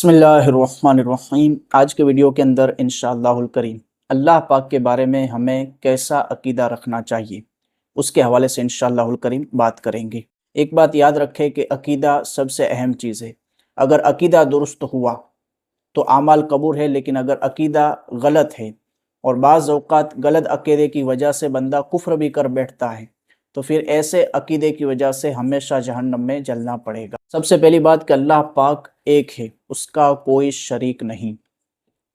बिस्मिल्लाहिर्रहमानिर्रहीम। आज के वीडियो के अंदर इंशाअल्लाहुल करीम अल्लाह पाक के बारे में हमें कैसा अकीदा रखना चाहिए उसके हवाले से इंशाअल्लाहुल करीम बात करेंगे। एक बात याद रखें कि अकीदा सबसे अहम चीज़ है। अगर अकीदा दुरुस्त हुआ तो आमाल कबूल है, लेकिन अगर अकीदा गलत है और बाज़ औक़ात गलत अकीदे की वजह से बंदा कुफ्र भी कर बैठता है तो फिर ऐसे अकीदे की वजह से हमेशा जहन्नम में जलना पड़ेगा। सबसे पहली बात कि अल्लाह पाक एक है, उसका कोई शरीक नहीं।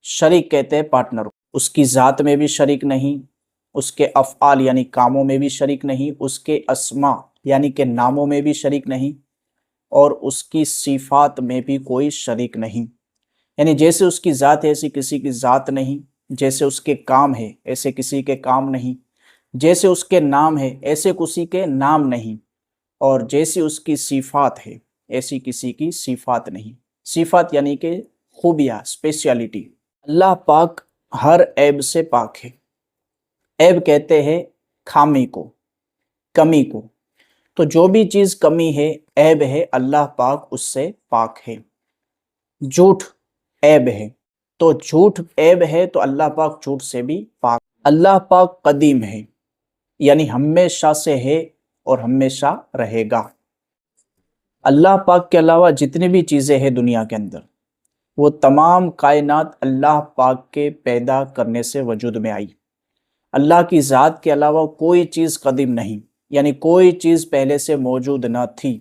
शरीक कहते हैं पार्टनर। उसकी ज़ात में भी शरीक नहीं, उसके अफ़आल यानी कामों में भी शरीक नहीं, उसके अस्मा यानी के नामों में भी शरीक नहीं, और उसकी सिफ़ात में भी कोई शरीक नहीं। यानी जैसे उसकी ज़ात है ऐसी किसी की ज़ात नहीं, जैसे उसके काम है ऐसे किसी के काम नहीं, जैसे उसके नाम है ऐसे किसी के नाम नहीं, और जैसी उसकी सिफ़ात है ऐसी किसी की सिफ़ात नहीं। सिफ़ात यानी कि खूबियाँ, स्पेशलिटी। अल्लाह पाक हर ऐब से पाक है। ऐब कहते हैं खामी को, कमी को। तो जो भी चीज़ कमी है, ऐब है, अल्लाह पाक उससे पाक है। झूठ ऐब है, तो झूठ ऐब है तो अल्लाह पाक झूठ से भी पाक। अल्लाह पाक कदीम है, यानी हमेशा से है और हमेशा रहेगा। अल्लाह पाक के अलावा जितनी भी चीज़ें हैं दुनिया के अंदर, वो तमाम कायनात अल्लाह पाक के पैदा करने से वजूद में आई। अल्लाह की ज़ात के अलावा कोई चीज़ कदीम नहीं, यानी कोई चीज़ पहले से मौजूद न थी।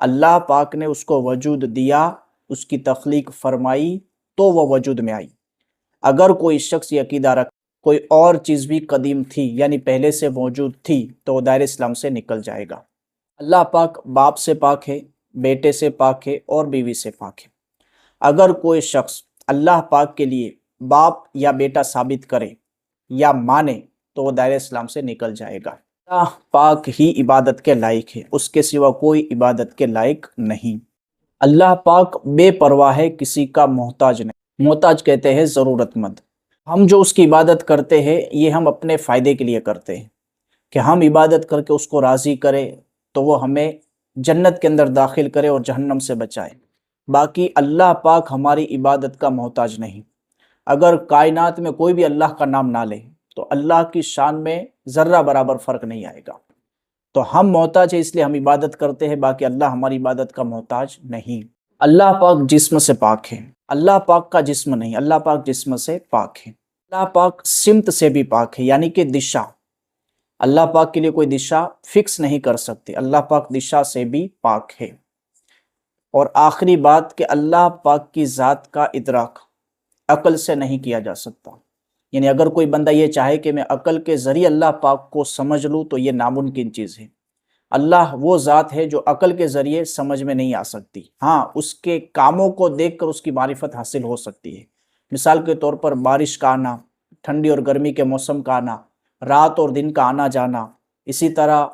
अल्लाह पाक ने उसको वजूद दिया, उसकी तख्लीक फरमाई तो वह वजूद में आई। अगर कोई शख्स ये अकीदा रख कोई और चीज़ भी कदीम थी यानी पहले से मौजूद थी तो वो दायरे इस्लाम से निकल जाएगा। अल्लाह पाक बाप से पाक है, बेटे से पाक है और बीवी से पाक है। अगर कोई शख्स अल्लाह पाक के लिए बाप या बेटा साबित करे या माने तो वो दायरे इस्लाम से निकल जाएगा। अल्लाह पाक ही इबादत के लायक है, उसके सिवा कोई इबादत के लायक नहीं। अल्लाह पाक बेपरवाह है, किसी का मोहताज नहीं। मोहताज कहते हैं ज़रूरतमंद। हम जो उसकी इबादत करते हैं ये हम अपने फ़ायदे के लिए करते हैं कि हम इबादत करके उसको राज़ी करें तो वो हमें जन्नत के अंदर दाखिल करे और जहन्नम से बचाए। बाकी अल्लाह पाक हमारी इबादत का मोहताज नहीं। अगर कायनात में कोई भी अल्लाह का नाम ना ले तो अल्लाह की शान में ज़र्रा बराबर फ़र्क नहीं आएगा। तो हम मोहताज है इसलिए हम इबादत करते हैं, बाकी अल्लाह हमारी इबादत का मोहताज नहीं। अल्लाह पाक जिस्म से पाक है, अल्लाह पाक का जिस्म नहीं, अल्लाह पाक जिस्म से पाक है। अल्लाह पाक सिमत से भी पाक है, यानी कि दिशा। अल्लाह पाक के लिए कोई दिशा फिक्स नहीं कर सकते, अल्लाह पाक दिशा से भी पाक है। और आखिरी बात कि अल्लाह पाक की ज़ात का इदराक अकल से नहीं किया जा सकता। यानी अगर कोई बंदा ये चाहे कि मैं अकल के ज़रिए अल्लाह पाक को समझ लूँ तो ये नामुमकिन चीज़ है। अल्लाह वो ज़ात है जो अकल के ज़रिए समझ में नहीं आ सकती। हाँ, उसके कामों को देखकर उसकी मारिफत हासिल हो सकती है। मिसाल के तौर पर बारिश का आना, ठंडी और गर्मी के मौसम का आना, रात और दिन का आना जाना। इसी तरह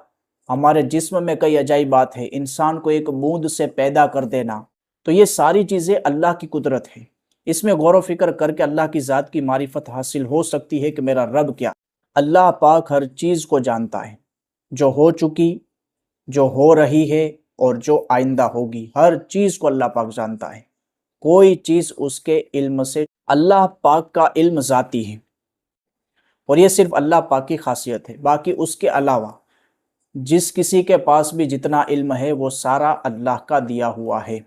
हमारे जिस्म में कई अजाइबात है, इंसान को एक बूंद से पैदा कर देना। तो ये सारी चीज़ें अल्लाह की कुदरत है। इसमें गौर व फिक्र करके अल्लाह की ज़ात की मारिफत हासिल हो सकती है कि मेरा रब क्या। अल्लाह पाक हर चीज़ को जानता है, जो हो चुकी, जो हो रही है और जो आइंदा होगी। हर चीज़ को अल्लाह पाक जानता है, कोई चीज़ उसके इल्म से। अल्लाह पाक का इल्म ज़ाती है और ये सिर्फ अल्लाह पाक की खासियत है। बाकी उसके अलावा जिस किसी के पास भी जितना इल्म है वो सारा अल्लाह का दिया हुआ है।